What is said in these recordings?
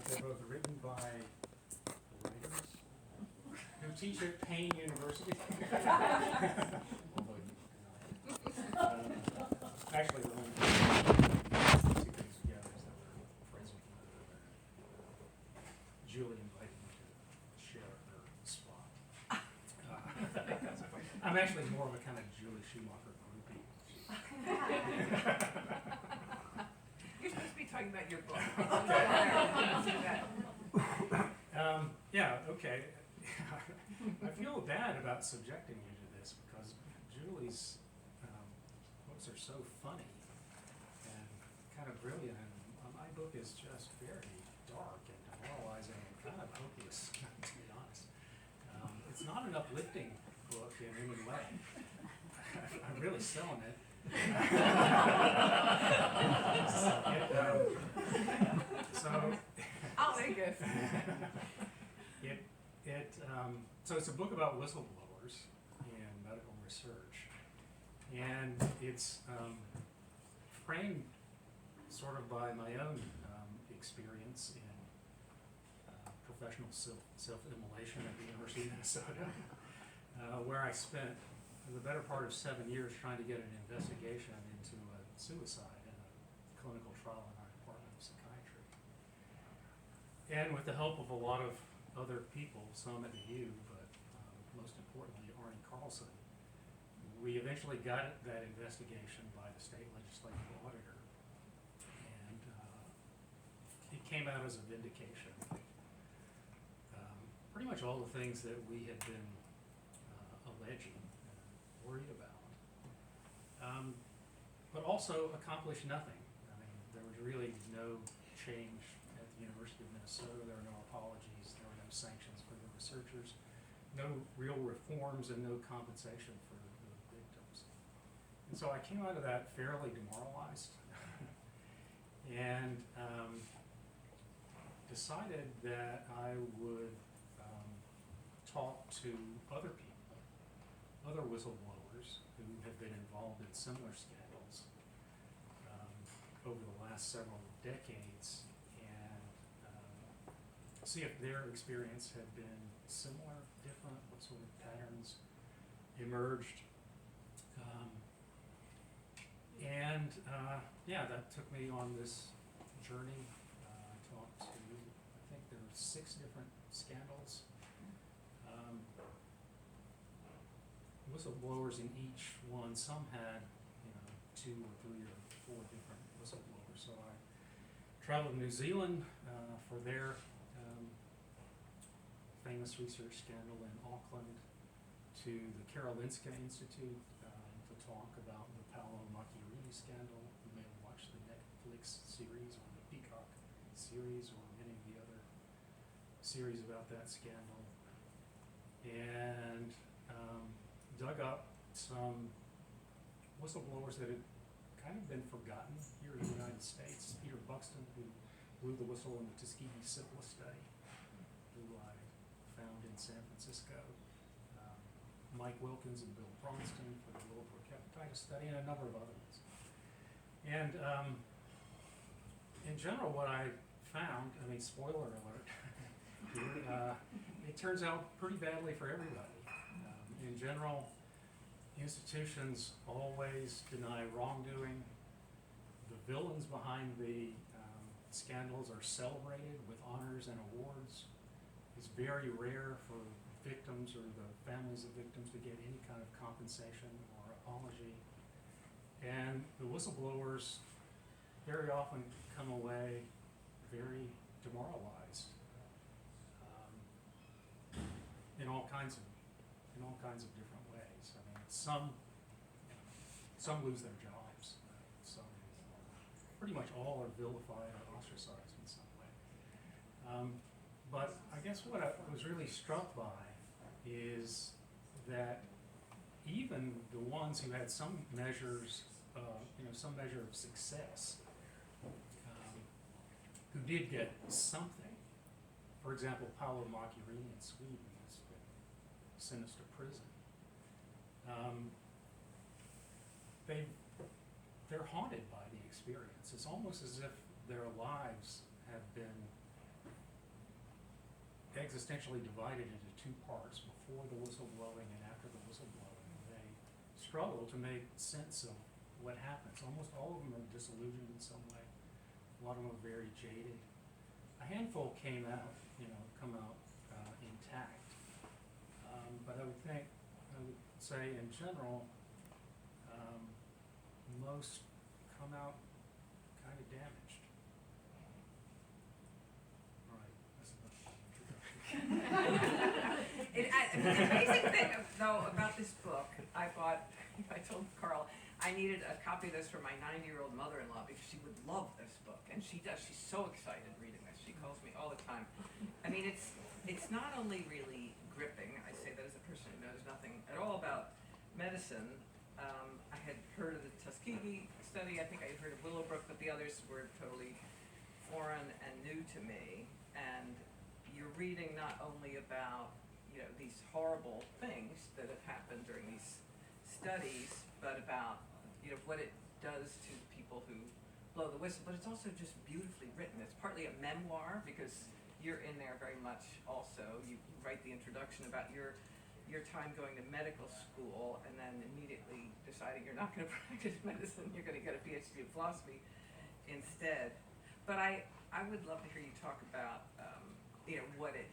They're both written by writers who teach at Payne University. Actually, the only two things together is that we're friends with each other. Julie invited me to share her spot. I'm actually more of a kind of Julie Schumacher groupie. You're supposed to be talking about your book. Yeah, okay. I feel bad about subjecting you to this because Julie's books are so funny and kind of brilliant, and my book is just very dark and demoralizing and kind of hopeless, to be honest. It's not an uplifting book in any way. I'm really selling it. So I'll make it. So it's a book about whistleblowers in medical research, and it's framed sort of by my own experience in professional self-immolation at the University of Minnesota, where I spent the better part of 7 years trying to get an investigation into a suicide in a clinical trial in our department of psychiatry. And with the help of a lot of other people, some at the U, but most importantly Arnie Carlson, we eventually got that investigation by the state legislative auditor, and it came out as a vindication. Pretty much all the things that we had been alleging and worried about, but also accomplished nothing. I mean, there was really no change at the University of Minnesota. There were no apologies, there were no sanctions for the researchers, no real reforms, and no compensation for the victims. And so I came out of that fairly demoralized and decided that I would talk to other people, other whistleblowers who have been involved in similar scandals over the last several decades, and see if their experience had been similar, different, what sort of patterns emerged. Yeah, that took me on this journey. I talked to, I think there were 6 different scandals. Whistleblowers in each one. Some had, 2 or 3 or 4 different whistleblowers. So I traveled to New Zealand for their famous research scandal in Auckland, to the Karolinska Institute to talk about the Paolo Macchiarini scandal. You may have watched the Netflix series or the Peacock series or any of the other series about that scandal. And dug up some whistleblowers that had kind of been forgotten here in the United States. Peter Buxton, who blew the whistle in the Tuskegee syphilis study, who I found in San Francisco. Mike Wilkins and Bill Bronston for the Willowbrook hepatitis study, and a number of other ones. And in general, what I found, I mean, spoiler alert, it turns out pretty badly for everybody. In general, institutions always deny wrongdoing. The villains behind the scandals are celebrated with honors and awards. It's very rare for victims or the families of victims to get any kind of compensation or apology. And the whistleblowers very often come away very demoralized in all kinds of different ways. I mean, some lose their jobs. Some, pretty much all are vilified or ostracized in some way. But I guess what I was really struck by is that even the ones who had some measures, some measure of success, who did get something. For example, Paolo Macchiarini in Sweden has been sentenced to prison. They're haunted by the experience. It's almost as if their lives have been existentially divided into two parts, before the whistleblowing and after the whistleblowing. They struggle to make sense of what happens. Almost all of them are disillusioned in some way. A lot of them are very jaded. A handful come out intact. But I would say in general, most come out kind of damaged. All right, that's enough introduction. The amazing thing, though, about this book, I told Carl, I needed a copy of this for my 90-year-old mother-in-law because she would love this book, and she does. She's so excited reading this. She calls me all the time. I mean, it's not only really gripping. I say that as a person who knows nothing at all about medicine. I had heard of the Tuskegee study. I think I had heard of Willowbrook, but the others were totally foreign and new to me. And you're reading not only about these horrible things that have happened during these studies, but about what it does to people who blow the whistle. But it's also just beautifully written. It's partly a memoir because you're in there very much also. You write the introduction about your time going to medical school and then immediately deciding you're not going to practice medicine, you're going to get a PhD in philosophy instead. But I would love to hear you talk about what it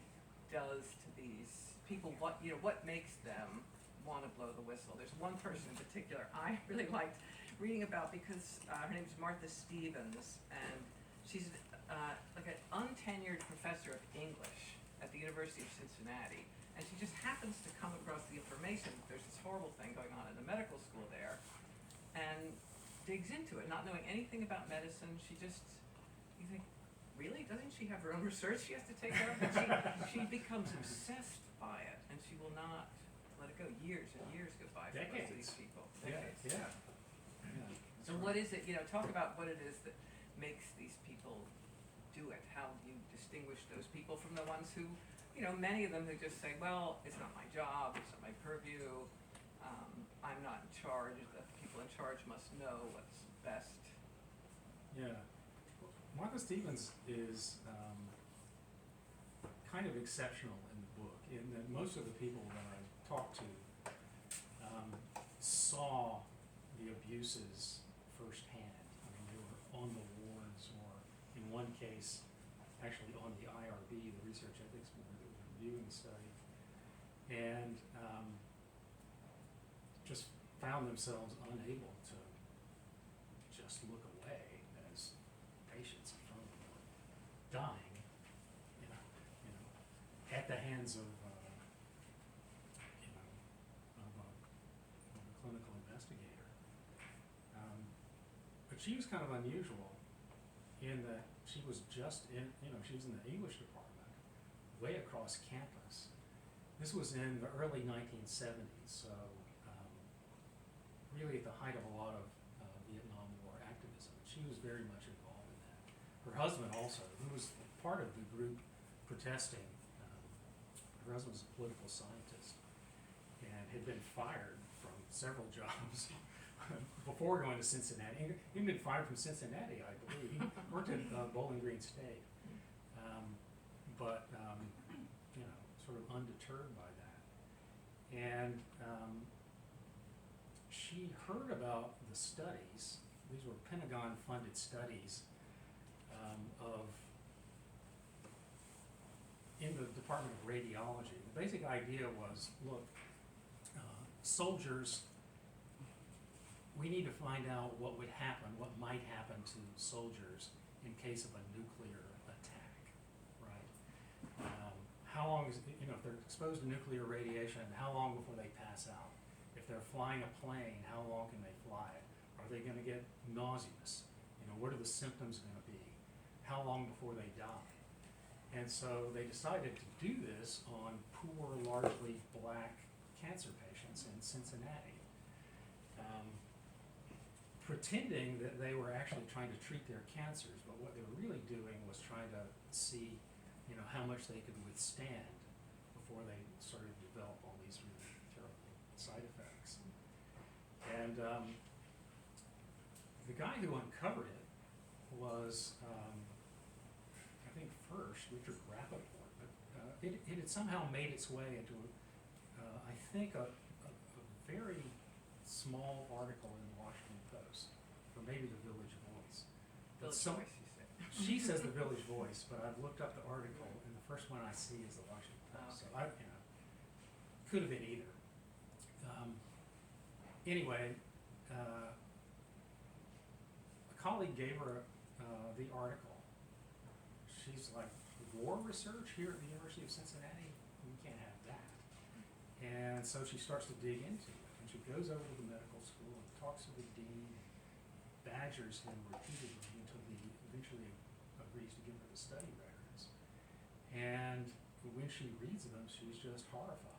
does to these people, what makes them want to blow the whistle. There's one person in particular I really liked reading about because her name is Martha Stevens, and she's like an untenured professor of English at the University of Cincinnati. And she just happens to come across the information that there's this horrible thing going on in the medical school there, and digs into it, not knowing anything about medicine. You think, really? Doesn't she have her own research she has to take care of? But she becomes obsessed by it, and she will not let it go. Years and years go by for most of these people. Decades. Yeah. So what is it, talk about what it is that makes these people do it. How you distinguish those people from the ones who, many of them who just say, well, it's not my job, it's not my purview, I'm not in charge, the people in charge must know what's best. Yeah. Martha Stevens is kind of exceptional in the book in that most of the people that I talked to saw the abuses firsthand. I mean, they were on the wards, or in one case, actually on the IRB, the Research Ethics Board that was reviewing the study, and just found themselves unable to just look away as patients in front of them were dying, at the hands of a clinical investigator. But she was kind of unusual in that she was just she was in the English department, way across campus. This was in the early 1970s, so really at the height of a lot of Vietnam War activism. She was very much involved in that. Her husband also, who was part of the group protesting, her husband was a political scientist and had been fired from several jobs before going to Cincinnati. He'd been fired from Cincinnati, I believe. He worked at Bowling Green State, but sort of undeterred by that. And she heard about the studies. These were Pentagon-funded studies in the Department of Radiology. The basic idea was, look, soldiers, we need to find out what would happen, what might happen to soldiers in case of a nuclear attack, right? How long is, if they're exposed to nuclear radiation, how long before they pass out? If they're flying a plane, how long can they fly it? Are they going to get nauseous? What are the symptoms going to be? How long before they die? And so they decided to do this on poor, largely black cancer patients in Cincinnati, pretending that they were actually trying to treat their cancers, but what they were really doing was trying to see, how much they could withstand before they started to develop all these really terrible side effects. And the guy who uncovered it was, I think first, Richard Rappaport, but it had somehow made its way into, I think, a very small article in the Washington Post, or maybe the Village Voice. But Village some- Voice, you said. She says the Village Voice, but I've looked up the article, and the first one I see is the Washington Post, so Okay. could have been either. Anyway, a colleague gave her the article. She's like, war research here at the University of Cincinnati? We can't have that. And so she starts to dig into it, and she goes over to the medical school and talks to the dean, badgers him repeatedly until he eventually agrees to give her the study records. And when she reads them, she's just horrified.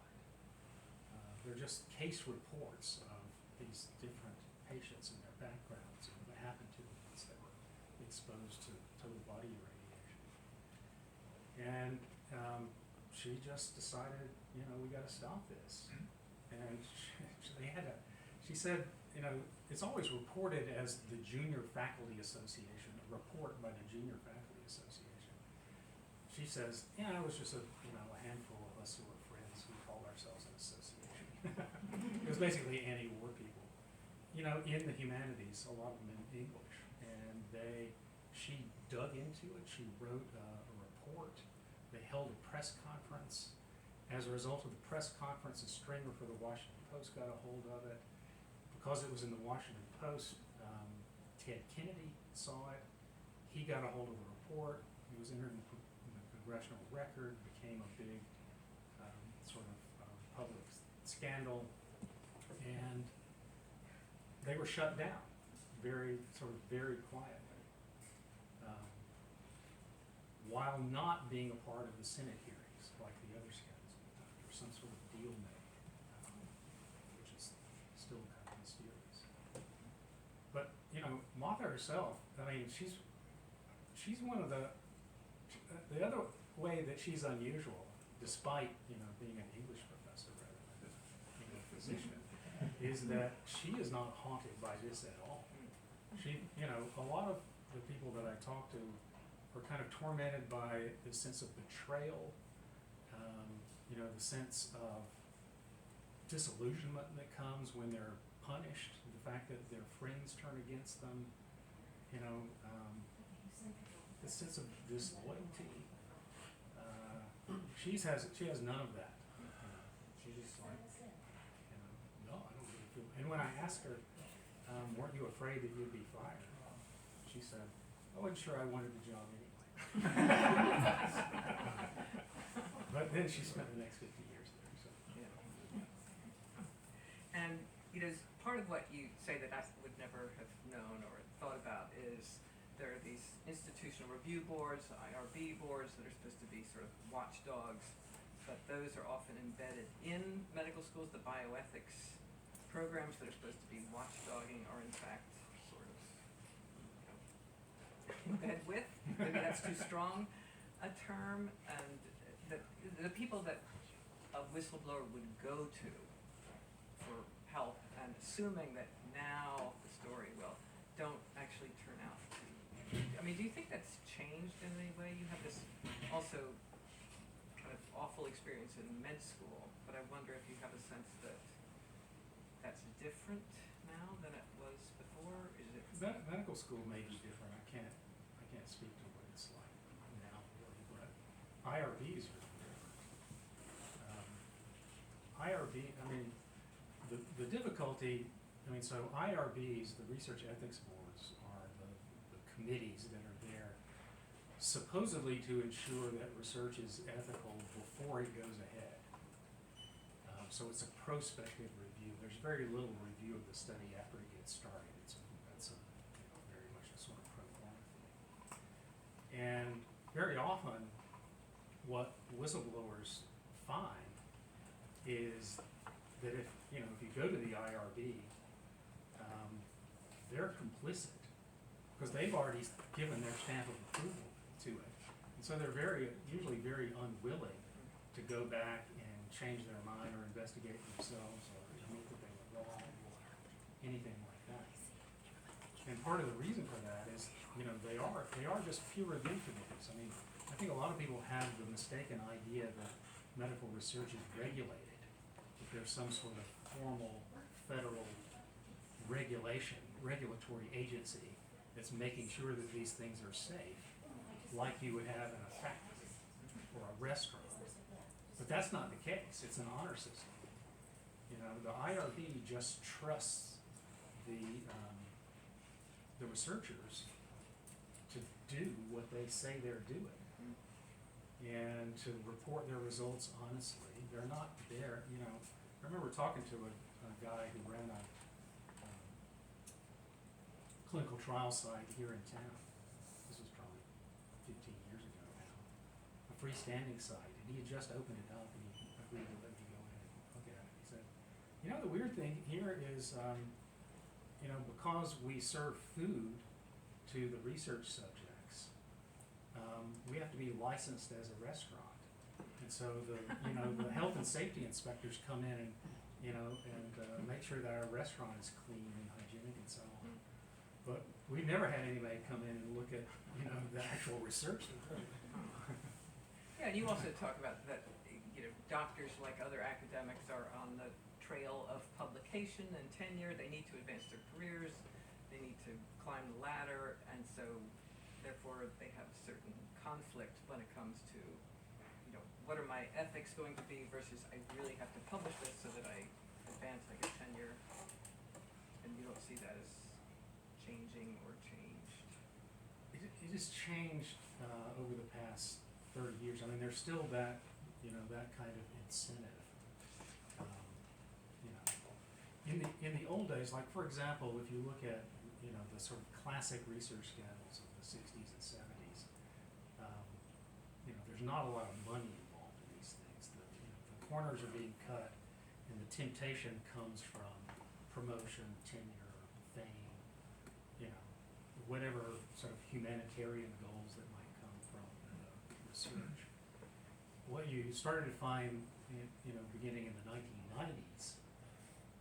They're just case reports of these different patients and their backgrounds and what happened to them once they were exposed to total body irradiation. And she just decided, we gotta stop this. And she said, it's always reported as the Junior Faculty Association, a report by the Junior Faculty Association. She says, it was just a handful of us who were friends who called ourselves an association. It was basically anti-war people. In the humanities, a lot of them in English. And she dug into it, she wrote a report, they held a press conference. As a result of the press conference, a stringer for the Washington Post got a hold of it. Because it was in the Washington Post, Ted Kennedy saw it. He got a hold of the report. It was entered in the Congressional Record, became a big public scandal, and they were shut down very quietly, while not being a part of the Senate hearings like the other scandals. There was some sort of deal made, which is still kind of mysterious. But Martha herself, she's one of the other way that she's unusual, despite being an English professor rather than being a physician, is that she is not haunted by this at all. She, a lot of the people that I talk to are kind of tormented by the sense of betrayal, the sense of disillusionment that comes when they're punished, the fact that their friends turn against them, the sense of disloyalty. She has none of that. She's just like, no, I don't really feel. And when I asked her, weren't you afraid that you'd be fired? She said, I wasn't sure I wanted the job anyway. But then she spent the next 50 years there. So. Yeah. And part of what you say that I would never have known or thought about is there are these institutional review boards, IRB boards, that are supposed to be sort of watchdogs, but those are often embedded in medical schools. The bioethics programs that are supposed to be watchdogging are in fact sort of in bed with, maybe that's too strong a term, and the people that a whistleblower would go to for help, and assuming that now the story don't actually turn out to. Do you think that's changed in any way? You have this also kind of awful experience in med school, but I wonder if you have a sense that that's different now than it was before. Is it? Medical school may be different. I can't speak to what it's like now, really, but IRBs are different. The difficulty. So IRBs, the research ethics boards, are the committees that are there supposedly to ensure that research is ethical before it goes ahead. So it's a prospective review. There's very little review of the study after it gets started. That's very much a sort of pro forma thing. And very often, what whistleblowers find is that if you go to the IRB, they're complicit because they've already given their stamp of approval to it, and so they're usually very unwilling to go back and change their mind or investigate themselves or admit that they were wrong or anything like that. And part of the reason for that is they are just peer review committees. I mean, I think a lot of people have the mistaken idea that medical research is regulated, that there's some sort of formal federal regulatory agency that's making sure that these things are safe, like you would have in a factory or a restaurant. But that's not the case. It's an honor system. The IRB just trusts the researchers to do what they say they're doing and to report their results honestly. They're not there, I remember talking to a guy who ran a clinical trial site here in town. This was probably 15 years ago now. A freestanding site, and he had just opened it up, and he agreed to let me go in and look at it. He said, the weird thing here is, because we serve food to the research subjects, we have to be licensed as a restaurant. And so the health and safety inspectors come in and, make sure that our restaurant is clean and hygienic and so on. But we've never had anybody come in and look at, the actual research that we're doing. Yeah, and you also talk about that, doctors, like other academics, are on the trail of publication and tenure. They need to advance their careers, they need to climb the ladder, and so therefore they have a certain conflict when it comes to, what are my ethics going to be versus I really have to publish this so that I advance, I get tenure, and you don't see that as changing or changed. It has changed over the past 30 years. I mean, there's still that, that kind of incentive. In the old days, like for example, if you look at, the sort of classic research scandals of the 60s and 70s, there's not a lot of money involved in these things. The corners are being cut, and the temptation comes from promotion, tenure, fame, whatever sort of humanitarian goals that might come from research. What you started to find, beginning in the 1990s,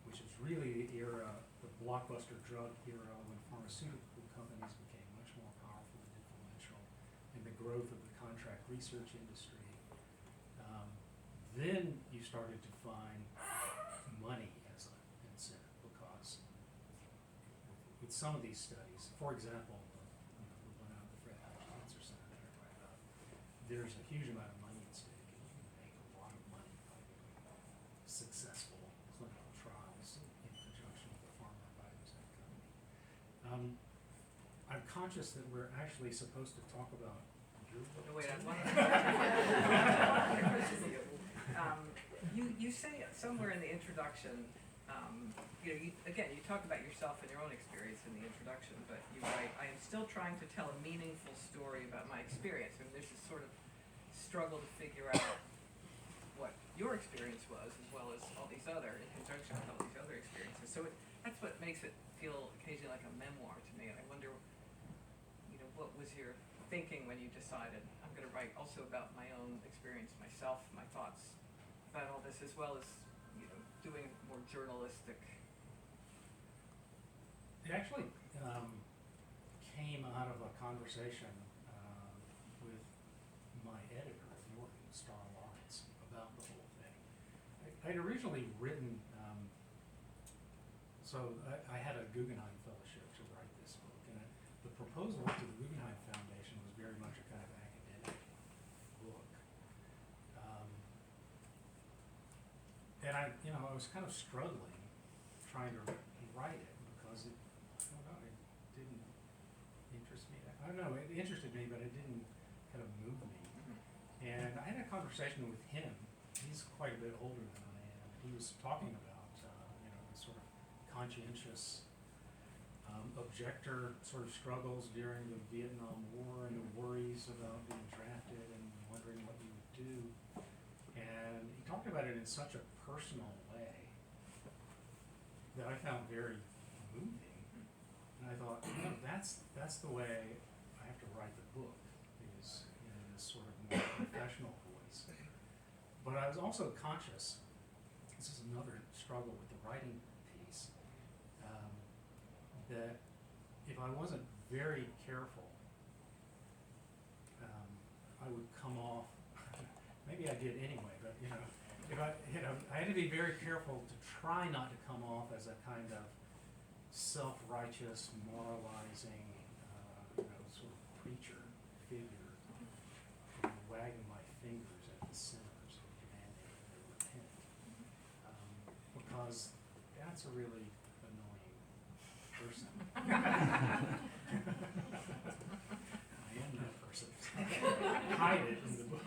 which is really the era, the blockbuster drug era, when pharmaceutical companies became much more powerful and influential, and the growth of the contract research industry. Then you started to find money as an incentive, because with some of these studies, for example, the one out at the Fred Hutch Cancer Center that I read about, there's a huge amount of money at stake, and you can make a lot of money by doing successful clinical trials in conjunction with a pharma or biotech company. I'm conscious that we're actually supposed to talk about your book. No, wait, I want you say somewhere in the introduction, you talk about yourself and your own experience in the introduction, but you write, I am still trying to tell a meaningful story about my experience. And there's this sort of struggle to figure out what your experience was, as well as all these other, in conjunction with all these other experiences. So that's what makes it feel occasionally like a memoir to me. And I wonder, what was your thinking when you decided, I'm gonna write also about my own experience, myself, my thoughts about all this, as well as, doing more journalistic. It actually came out of a conversation with my editor at Norton Star Lawrence about the whole thing. I'd originally written, so I had a Guggenheim Fellowship to write this book, and the proposal to the Guggenheim Foundation was very much a kind of academic book. And I was kind of struggling trying to write it, because it didn't interest me. I don't know, it interested me, but it didn't kind of move me. And I had a conversation with him. He's quite a bit older than I am. He was talking about, the sort of conscientious objector sort of struggles during the Vietnam War, and the worries about being drafted and wondering what you would do. And he talked about it in such a personal way that I found very moving. And I thought, that's the way I have to write the book, is in this sort of more professional voice. But I was also conscious, this is another struggle with the writing piece, that if I wasn't very careful. I would come off, maybe I did anyway, but if I had to be very careful to try not to come off as a kind of self-righteous, moralizing, sort of preacher figure, wagging my fingers at the sinners and demanding that they repent, because that's a really annoying person. I am that person. Hide it in the book.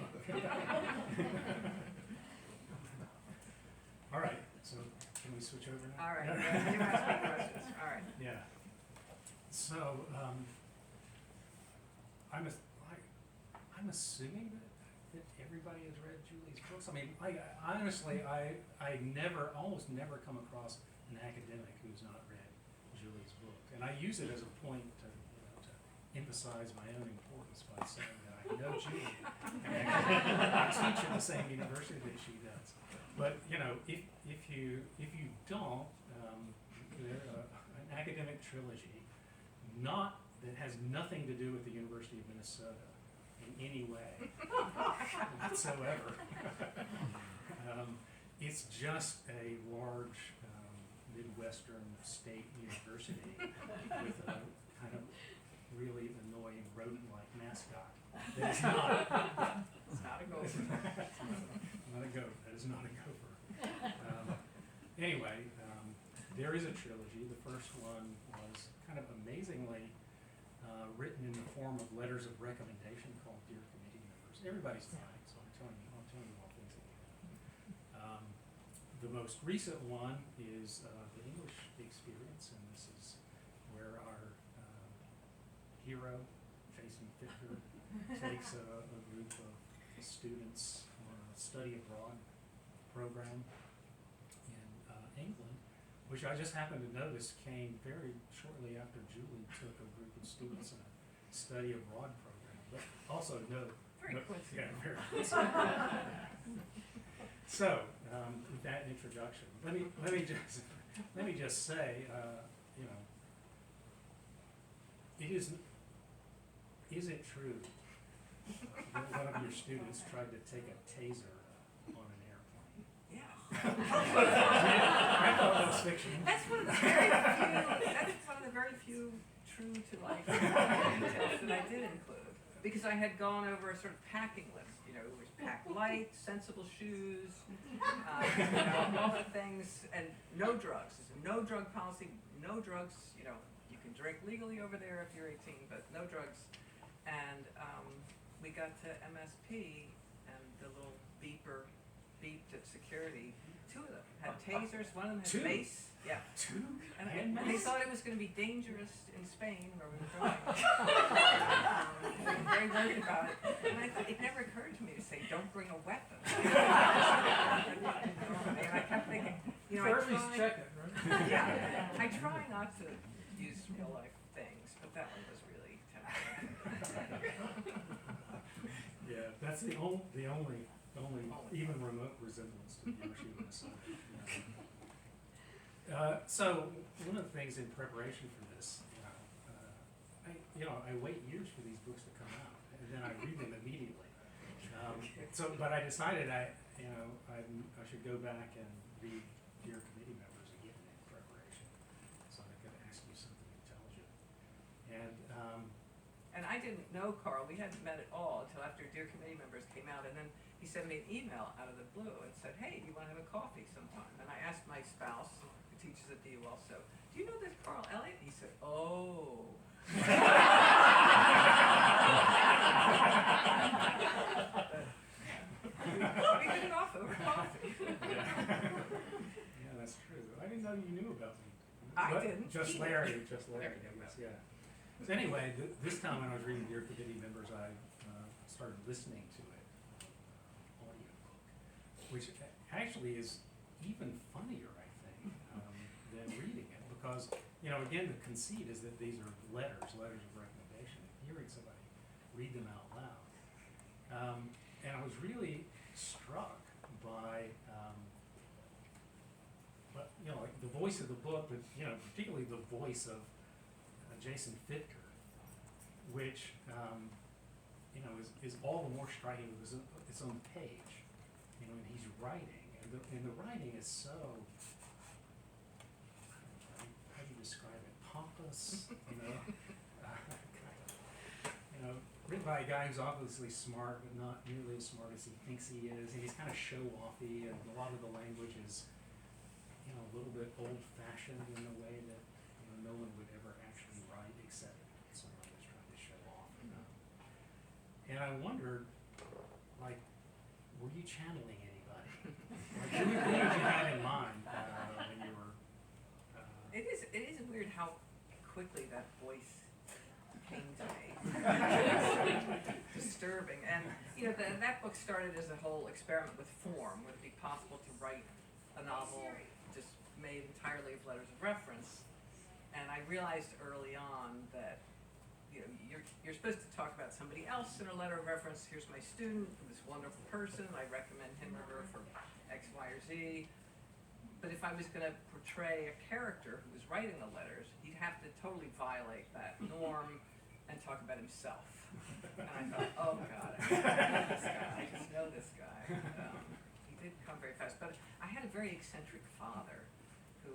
All right, so can we switch over now? All right, you ask me questions, all right. Yeah. So, I'm assuming that everybody has read Julie's books. I mean, honestly, I almost never come across an academic who's not read Julie's book. And I use it as a point to emphasize my own importance by saying that I know Julie. And I teach at the same university that she does. But, if you don't, an academic trilogy, that has nothing to do with the University of Minnesota in any way whatsoever. It's just a large Midwestern state university with a kind of really annoying rodent-like mascot. That is not. It's not a gopher. Not a gopher. That is not a gopher. Anyway, there is a trilogy. The first one was kind of amazingly written in the form of letters of recommendation called Dear Committee Members. Everybody's dying, so I'm telling you all things that you know. The most recent one is the English experience, and this is where our hero, Jason Fichter, takes a group of students on a study abroad program in England, which I just happened to notice came very shortly after Julie took a group of students in a study abroad program. But also Very coincidental. yeah, very coincidental. So, with that introduction, let me just say, is it true that one of your students tried to take a taser on an airplane? Yeah. I thought that was fiction. That's one of the very few true to life details that I did include. Because I had gone over a sort of packing list, it was pack light, sensible shoes, all the things, and no drugs. No drug policy, no drugs, you can drink legally over there if you're 18, but no drugs. And we got to MSP, and the little beeper beeped at security. Two of them had tasers, one of them had Two? mace. Yeah. Two? And they thought it was going to be dangerous in Spain, where we were going. They were very worried about it. And I thought, it never occurred to me to say, don't bring a weapon. And I kept thinking, Or at least check it, right? yeah, I try not to use real life things, but that one was really tempting. Yeah, that's the only even remote resemblance to the University of Minnesota. So one of the things in preparation for this, I wait years for these books to come out, and then I read them immediately. But I decided I should go back and read Dear Committee Members again in preparation, so I could ask you something intelligent. And I didn't know Carl, we hadn't met at all until after Dear Committee Members came out, and then he sent me an email out of the blue and said, hey, do you want to have a coffee sometime? And I asked my spouse, who teaches at DU also, do you know this Carl Elliott? He said, oh. We hit it off over coffee. Yeah, that's true. I didn't know you knew about me. I But didn't Just either. Larry, There we go. yes, yeah. So anyway, this time when I was reading Dear Committee Members, I started listening to it, audiobook, which actually is even funnier, I think, than reading it, because, again, the conceit is that these are letters of recommendation, hearing somebody read them out loud. And I was really struck by, like the voice of the book, but, particularly the voice of Jason Fichter, which, you know, is all the more striking because it's on the page, you know, and he's writing, and the writing is so, I don't know, how do you describe it, pompous, you know, you know, written by a guy who's obviously smart, but not nearly as smart as he thinks he is, and he's kind of show-offy, and a lot of the language is, you know, a little bit old-fashioned in the way that, you know, no one would ever actually write except someone who's trying to show off. And I wondered, like, were you channeling anybody? Like, who did you have in mind when you were? It is weird how quickly that voice came to me. Disturbing. And, you know, that book started as a whole experiment with form. Would it be possible to write a novel just made entirely of letters of reference? And I realized early on that, you know, you're supposed to talk about somebody else in a letter of reference. Here's my student, this wonderful person. I recommend him or her for X, Y, or Z. But if I was going to portray a character who was writing the letters, he'd have to totally violate that norm and talk about himself. And I thought, oh God, I know this guy. I just know this guy. He did come very fast. But I had a very eccentric father who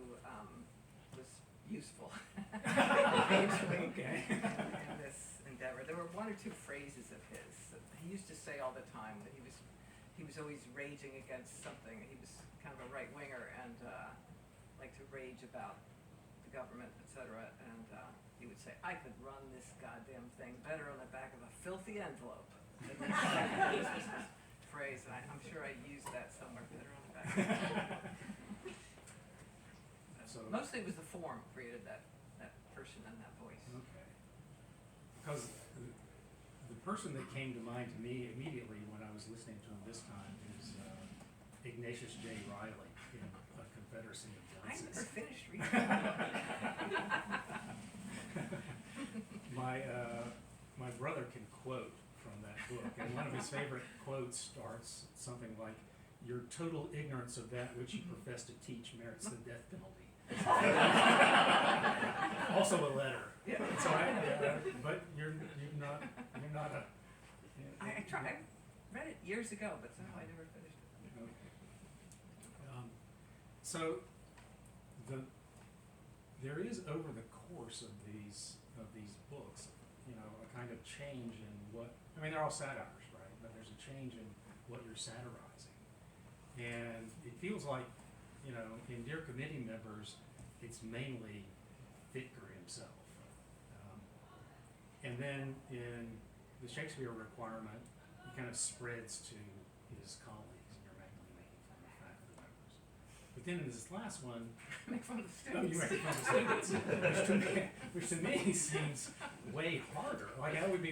was useful. Okay. In this endeavor. There were one or two phrases of his that he used to say all the time that he was always raging against something. He was kind of a right winger and liked to rage about the government, etc. And he would say, "I could run this goddamn thing better on the back of a filthy envelope." This was his phrase, and I'm sure I used that somewhere, better on the back of an envelope. So, Mostly it was the form created that person and that voice. okay. Because the person that came to mind to me immediately when I was listening to him this time is Ignatius J. Riley in A Confederacy of I Dunces. never finished reading that. My brother can quote from that book, and one of his favorite quotes starts something like, "Your total ignorance of that which you profess to teach merits the death penalty." Also a letter. Yeah. So but you're not a. I tried. I read it years ago, but somehow I never finished it. Okay. So there is over the course of these books, you know, a kind of change in what, I mean, they're all satires, right? But there's a change in what you're satirizing. And it feels like, you know, in Dear Committee Members, it's mainly Fichtner himself. And then in the Shakespeare requirement, it kind of spreads to his colleagues, and you're making fun of faculty members. But then in this last one, Make fun of the oh, you students. make fun of students, which to me seems way harder. Like I would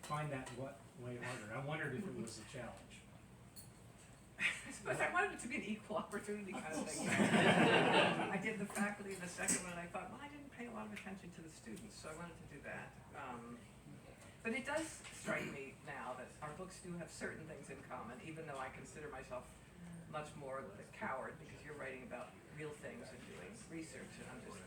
find that way harder. I wondered if it was a challenge. I suppose I wanted it to be an equal opportunity kind of thing. I did the faculty in the second one, and I thought, well, I didn't pay a lot of attention to the students, so I wanted to do that. But it does strike me now that our books do have certain things in common, even though I consider myself much more the coward, because you're writing about real things and doing research, and I'm just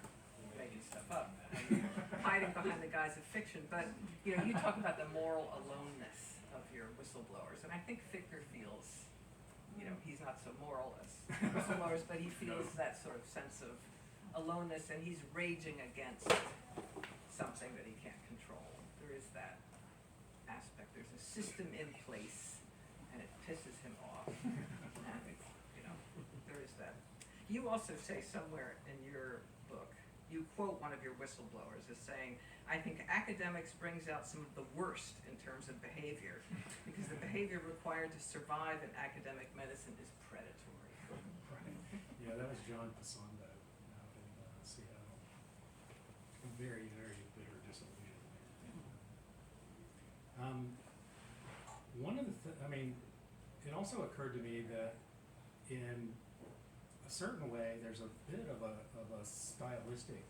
making stuff up and hiding behind the guise of fiction. But you know, you talk about the moral aloneness of your whistleblowers, and I think Fichtner feels, you know, he's not so moral as whistleblowers, but he feels that sort of sense of aloneness, and he's raging against something that he can't control. There is that aspect. There's a system in place, and it pisses him off. And it's, you know, there is that. You also say somewhere in your book, you quote one of your whistleblowers as saying, "I think academics brings out some of the worst in terms of behavior, because the behavior required to survive in academic medicine is predatory." Right. Yeah, that was John Pasando out in Seattle. A very, very bitter disillusionment. One of the it also occurred to me that in a certain way, there's a bit of a stylistic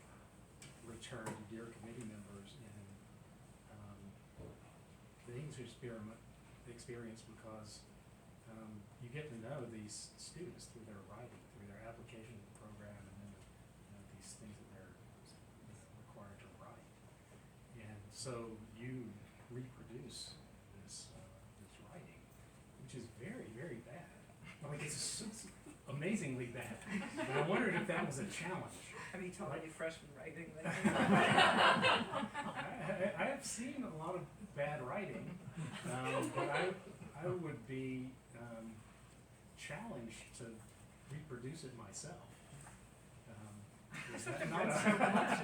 return to Dear Committee Members in the English experience because you get to know these students through their writing, through their application program, and then these things that they're required to write. And so you reproduce this writing, which is very, very bad. Like it's amazingly bad. And I wondered if that was a challenge. Have you taught any freshmen writing lately? I have seen a lot of bad writing, but I would be challenged to reproduce it myself. Is that not So much.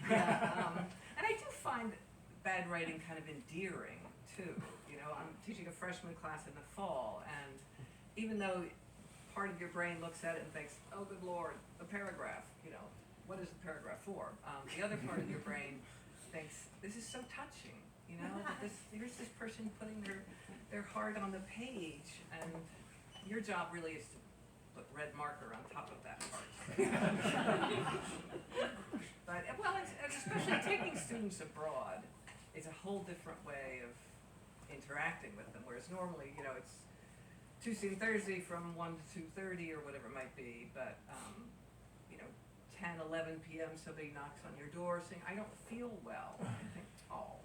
Yeah, and I do find bad writing kind of endearing too. You know, I'm teaching a freshman class in the fall, and even though part of your brain looks at it and thinks, oh, good Lord, a paragraph, you know, what is the paragraph for? The other part of your brain thinks, this is so touching, you know, that here's this person putting their heart on the page, and your job really is to put red marker on top of that part. But, well, especially taking students abroad is a whole different way of interacting with them, whereas normally, you know, it's Tuesday and Thursday from 1 to 2:30 or whatever it might be, but, you know, 10, 11 p.m. somebody knocks on your door saying, I don't feel well. I think, oh,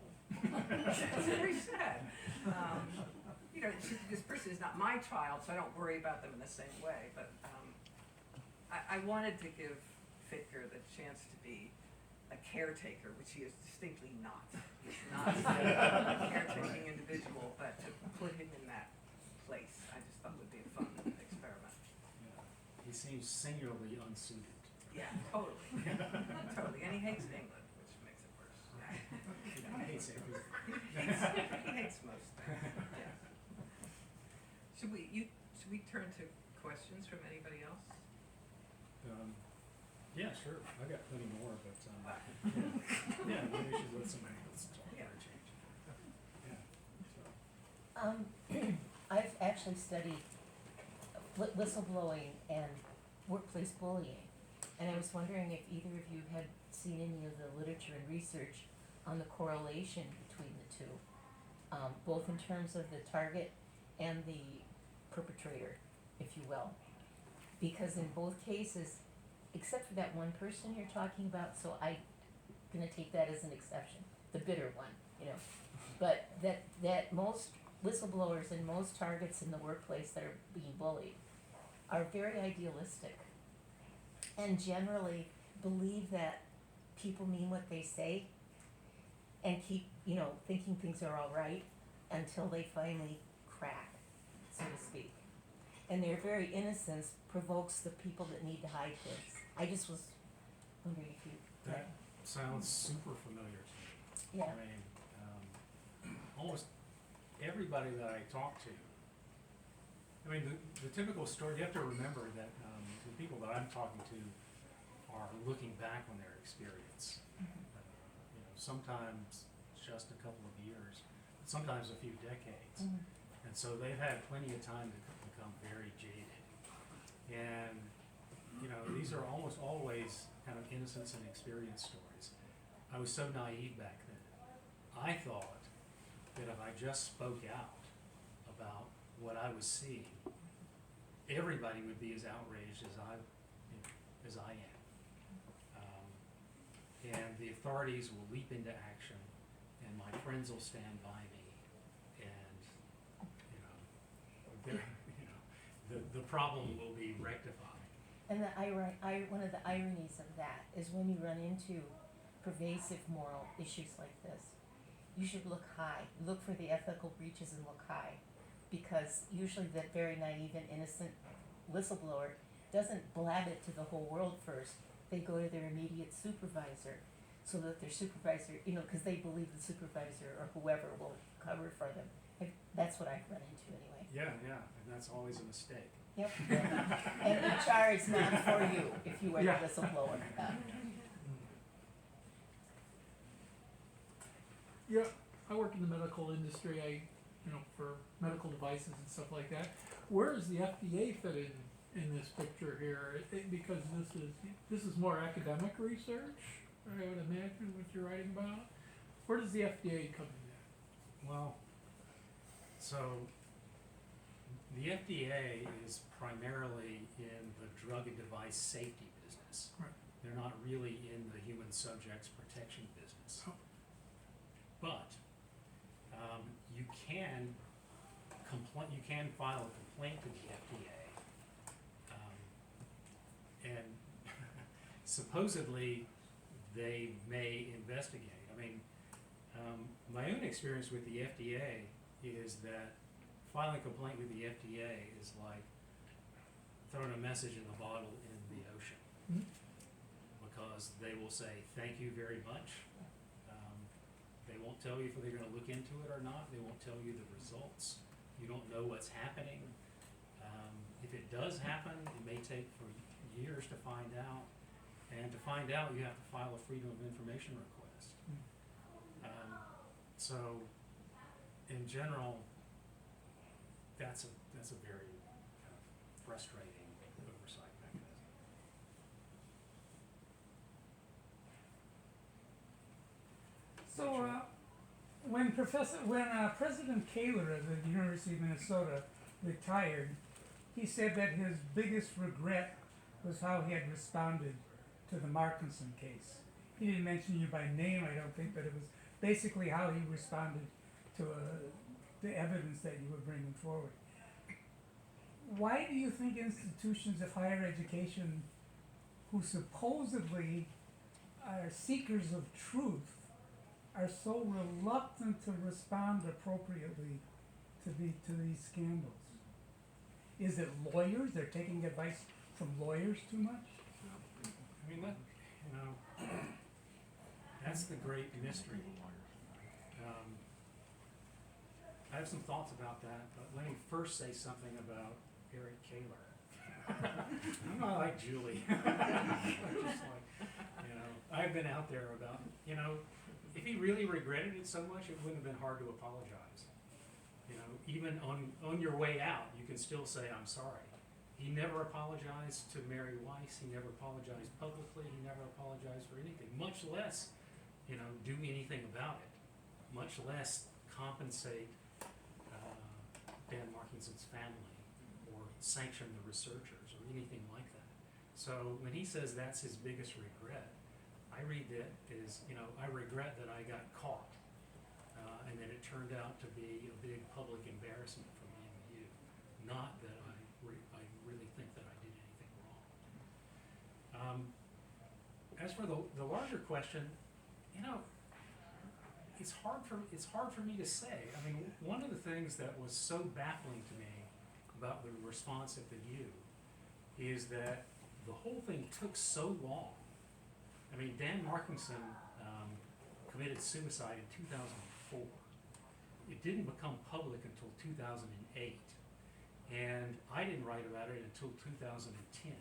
it's very sad. You know, this person is not my child, so I don't worry about them in the same way, but I wanted to give Fitker the chance to be a caretaker, which he is distinctly not. He's not a caretaking individual, but to put him in that place, I just thought would be a fun experiment. Yeah. He seems singularly unsuited. Yeah, totally. Totally. And he hates England, which makes it worse. He hates everything. He hates most things. Yeah. Should we turn to questions from anybody else? Yeah, sure. I got plenty more, but yeah, maybe we should let somebody else talk for a change. Yeah. So. I've actually studied whistleblowing and workplace bullying, and I was wondering if either of you had seen any of the literature and research on the correlation between the two, both in terms of the target and the perpetrator, if you will. Because in both cases, except for that one person you're talking about, so I'm gonna take that as an exception, the bitter one, you know. But that most whistleblowers and most targets in the workplace that are being bullied are very idealistic and generally believe that people mean what they say and keep, you know, thinking things are all right until they finally crack, so to speak. And their very innocence provokes the people that need to hide things. I just was wondering if you... That sounds super familiar to me. Yeah. I mean, almost everybody that I talk to, I mean, the typical story, you have to remember that the people that I'm talking to are looking back on their experience. You know, sometimes just a couple of years, sometimes a few decades. And so they've had plenty of time to become very jaded. And, you know, these are almost always kind of innocence and experience stories. I was so naive back then. I thought that if I just spoke out about what I was seeing, everybody would be as outraged as I am. And the authorities will leap into action, and my friends will stand by me, and the problem will be rectified. And one of the ironies of that is when you run into pervasive moral issues like this, you should look high. Look for the ethical breaches and look high. Because usually that very naive and innocent whistleblower doesn't blab it to the whole world first. They go to their immediate supervisor so that their supervisor, you know, because they believe the supervisor or whoever will cover for them. That's what I've run into anyway. Yeah, and that's always a mistake. Yep. And HR is not for you if you are Yeah. a whistleblower. Yeah, I work in the medical industry, for medical devices and stuff like that. Where does the FDA fit in this picture here? Because this is more academic research, I would imagine, what you're writing about. Where does the FDA come in at? Well, so the FDA is primarily in the drug and device safety business. Right. They're not really in the human subjects protection business. Oh. But you can you can file a complaint to the FDA, and supposedly they may investigate. I mean, my own experience with the FDA is that filing a complaint with the FDA is like throwing a message in a bottle in the ocean, Mhm. because they will say thank you very much. They won't tell you if they're going to look into it or not. They won't tell you the results. You don't know what's happening. If it does happen, it may take for years to find out. And to find out, you have to file a Freedom of Information request. So, in general, that's a very kind of frustrating oversight mechanism. So, when President Kaler of the University of Minnesota retired, he said that his biggest regret was how he had responded to the Markinson case. He didn't mention you by name, I don't think, but it was basically how he responded to the evidence that you were bringing forward. Why do you think institutions of higher education who supposedly are seekers of truth are so reluctant to respond appropriately to these scandals? Is it lawyers? They're taking advice from lawyers too much? I mean, that's the great mystery. I have some thoughts about that, but let me first say something about Eric Kaler. I'm not like Julie. Just like, I've been out there about, if he really regretted it so much, it wouldn't have been hard to apologize. Even on your way out, you can still say, I'm sorry. He never apologized to Mary Weiss. He never apologized publicly. He never apologized for anything, much less, do anything about it, much less compensate Dan Markinson's family or sanction the researchers or anything like that. So when he says that's his biggest regret, I read that as, I regret that I got caught, and that it turned out to be a big public embarrassment for me and you, not that I really think that I did anything wrong. As for the larger question, it's hard for me to say. I mean, one of the things that was so baffling to me about the response at the U is that the whole thing took so long. I mean, Dan Markinson committed suicide in 2004. It didn't become public until 2008, and I didn't write about it until 2010.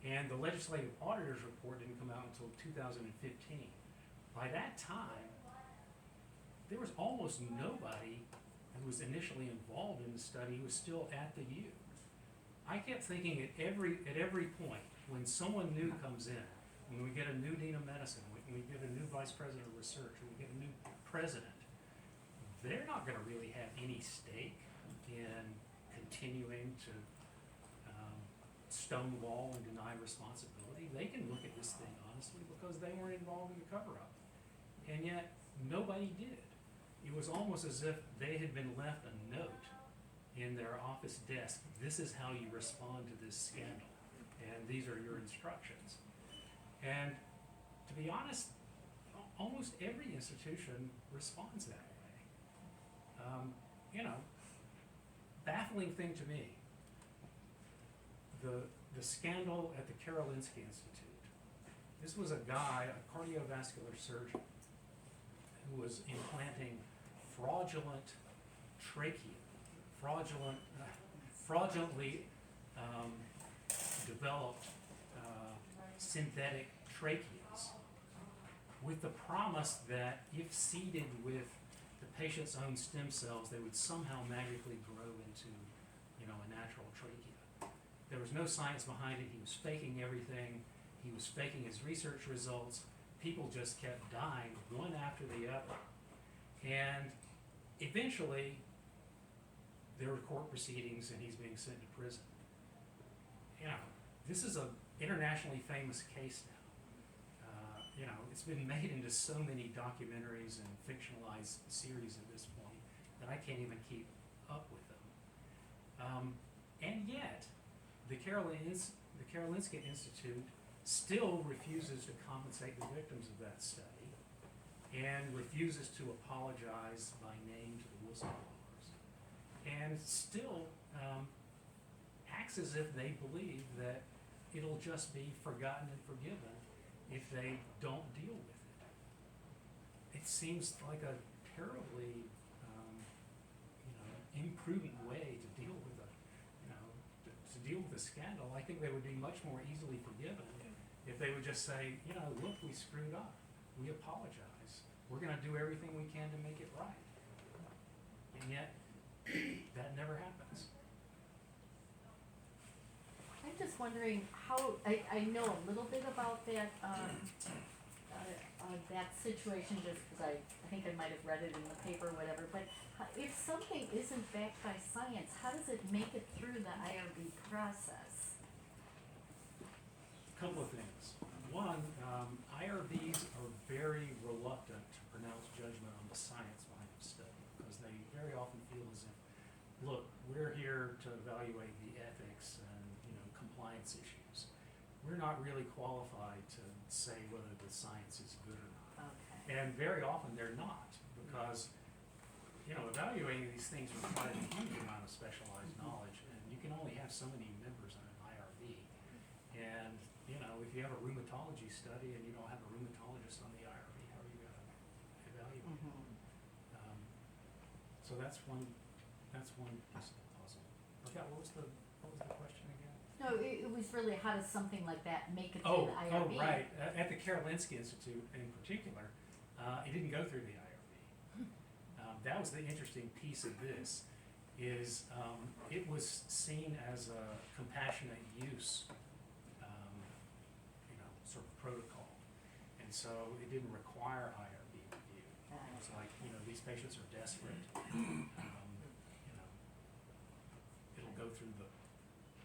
And the legislative auditor's report didn't come out until 2015. By that time, there was almost nobody who was initially involved in the study who was still at the U. I kept thinking at every point, when someone new comes in, when we get a new dean of medicine, when we get a new vice president of research, when we get a new president, they're not going to really have any stake in continuing to stonewall and deny responsibility. They can look at this thing honestly because they weren't involved in the cover-up. And yet, nobody did. It was almost as if they had been left a note in their office desk. This is how you respond to this scandal, and these are your instructions. And to be honest, almost every institution responds that way. Baffling thing to me, the scandal at the Karolinska Institute. This was a guy, a cardiovascular surgeon, who was implanting fraudulently developed synthetic tracheas with the promise that if seeded with the patient's own stem cells, they would somehow magically grow into, a natural trachea. There was no science behind it. He was faking everything. He was faking his research results. People just kept dying one after the other. And eventually, there were court proceedings and he's being sent to prison. This is an internationally famous case now. you know, it's been made into so many documentaries and fictionalized series at this point that I can't even keep up with them. And yet, the Karolinska Institute still refuses to compensate the victims of that study and refuses to apologize by name to the whistleblowers, and still acts as if they believe that it'll just be forgotten and forgiven if they don't deal with it. It seems like a terribly imprudent way to deal with to deal with a scandal. I think they would be much more easily forgiven if they would just say, look, we screwed up. We apologize. We're going to do everything we can to make it right. And yet, that never happens. I'm just wondering how, I know a little bit about that, that situation just because I think I might have read it in the paper or whatever, but if something isn't backed by science, how does it make it through the IRB process? A couple of things. One, IRBs are very reluctant to pronounce judgment on the science behind the study because they very often feel as if, look, we're here to evaluate the ethics and compliance issues. We're not really qualified to say whether the science is good or not. Okay. And very often they're not because evaluating these things requires a huge amount of specialized knowledge, and you can only have so many members on an IRB. And if you have a rheumatology study and you don't have a rheumatologist on the IRB, how are you going to evaluate it? So that's one piece of the puzzle. Okay, what was the question again? No, it was really how does something like that make it through the IRB? Oh, right. At the Karolinska Institute in particular, it didn't go through the IRB. That was the interesting piece of this, is it was seen as a compassionate use, sort of protocol, and so it didn't require IRB review. It was like, these patients are desperate. It'll go through the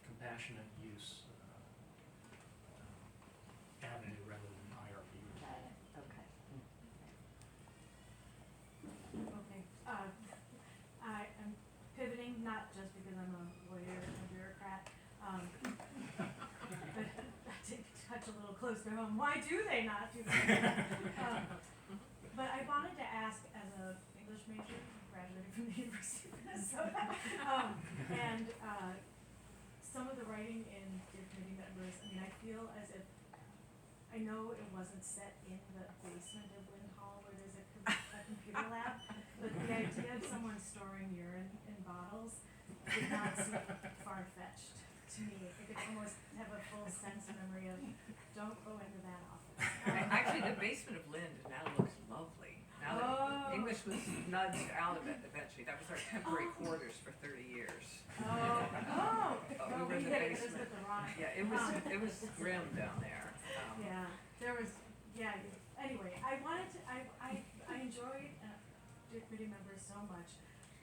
compassionate use avenue rather than IRB review. Got it, okay. Okay, I'm pivoting, not just because I'm a lawyer and a bureaucrat, but to touch a little close to home, why do they not do that? But I wanted to ask, as a English major, graduated from the University of Minnesota, and some of the writing in your committee members, I feel as if, I know it wasn't set in the basement of Lynn Hall where there's a computer lab, but the idea of someone storing urine in bottles did not seem far-fetched to me. I could almost have a full sense memory of, don't go into that office. Actually, the basement of Lind now looks lovely. Now that English was nudged out of it eventually. That was our temporary quarters for 30 years. Oh, we were in the hit this basement. with the wrong. Yeah, it was grim down there. Yeah, there was, anyway, I wanted to, I enjoyed your committee members so much,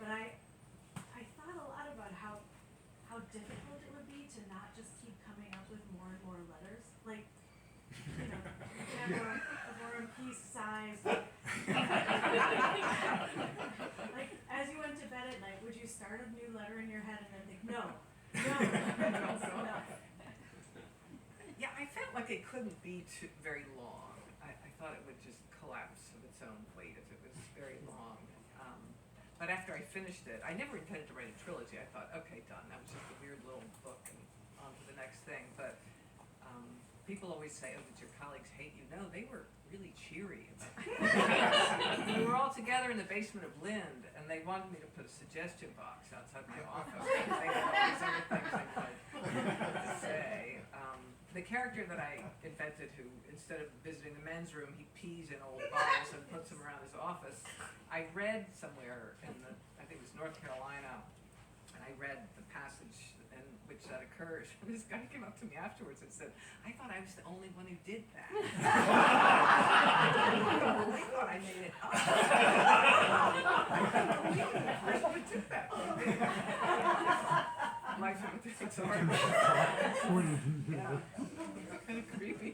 but I thought a lot about how difficult it would be to not just keep coming up with more and more letters, like, you can have a War and Peace size, like, as you went to bed at night, would you start a new letter in your head and then think, no. Yeah, I felt like it couldn't be very long. I thought it would just collapse of its own weight if it was very long. But after I finished it, I never intended to write a trilogy. I thought, okay, done. That was just a weird little book and on to the next thing. But people always say, oh, did your colleagues hate you? No, they were really cheery. We were all together in the basement of Lind, and they wanted me to put a suggestion box outside my office. They had all these other things they wanted to say. The character that I invented, who instead of visiting the men's room, he pees in old bottles and puts them around his office. I read somewhere in I think it was North Carolina, and I read the passage in which that occurs. And this guy came up to me afterwards and said, I thought I was the only one who did that. I thought I made it up. I couldn't believe the person who did that. Life imitates art. Yeah. Kind of creepy.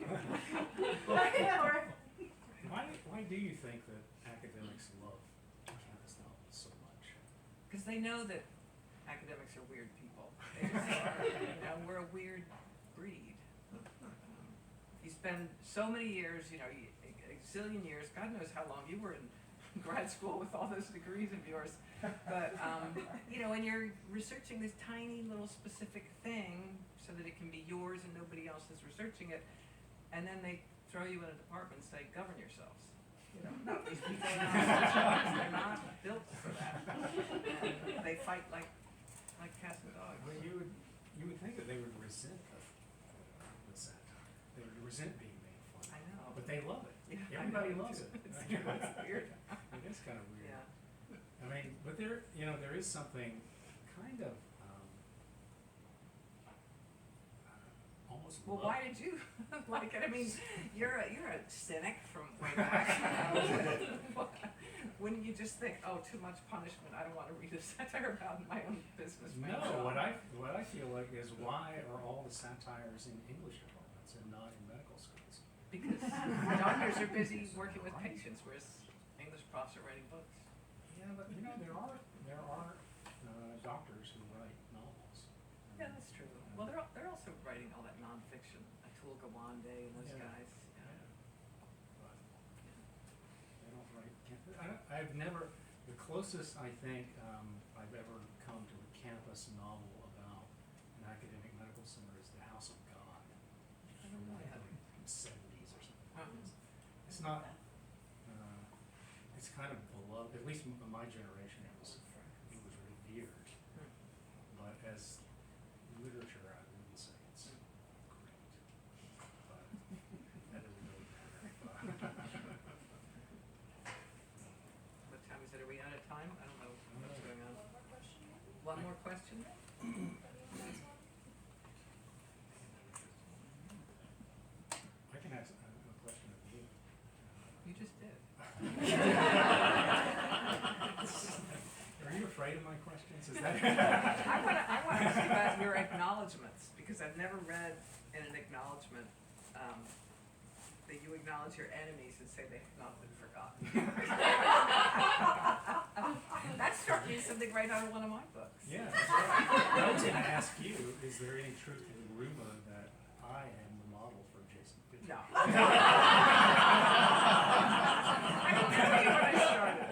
Or they know that academics are weird people. They just are, you know, we're a weird breed. You spend so many years, you know, a zillion years, God knows how long you were in grad school with all those degrees of yours. But, you know, and you're researching this tiny little specific thing so that it can be yours and nobody else is researching it. And then they throw you in a department and say, govern yourselves. You know, no, these people are not, they're not built for that. And they fight like cats and dogs. Well, you would think that they would resent the satire. They would resent being made fun of. I know. But they love it. Yeah, I Everybody know, loves too. it. It's true, it's weird. It is kind of weird. Yeah. I mean, but there, you know, there is something kind of almost. Well, love- why did you like it? I mean, you're a cynic from way back. Wouldn't you just think, oh, too much punishment? I don't want to read a satire about my own business. my No, job." what I feel like is, why are all the satires in English departments and not in medical schools? Because doctors are busy working with patients, whereas English profs are writing books. Yeah, but you know, there are doctors who write novels. Yeah, that's true. Well, they're also writing all that nonfiction, Atul Gawande and those Yeah. guys. Yeah. But they don't write. I've never. The closest I think I've ever come to a campus novel about an academic medical center is The House of God. I don't know From that. like the 70s or something. Uh-huh. It's not. It's kind of beloved. At least my generation, it was revered. Hmm. But as literature, I wouldn't say it's great. But that doesn't really matter. What time is it? Are we out of time? I don't know what's going on. One more question, maybe? One more question? I can ask a question of you. You just did. Are you afraid of my questions? Is that? I want to ask you about your acknowledgments, because I've never read in an acknowledgement that you acknowledge your enemies and say they have not been forgotten. That struck me as something right out of one of my books. Yeah, that's right. I was going to ask you, is there any truth to the rumor that I am the model for Jason Pitcher? No. I didn't tell you when I started.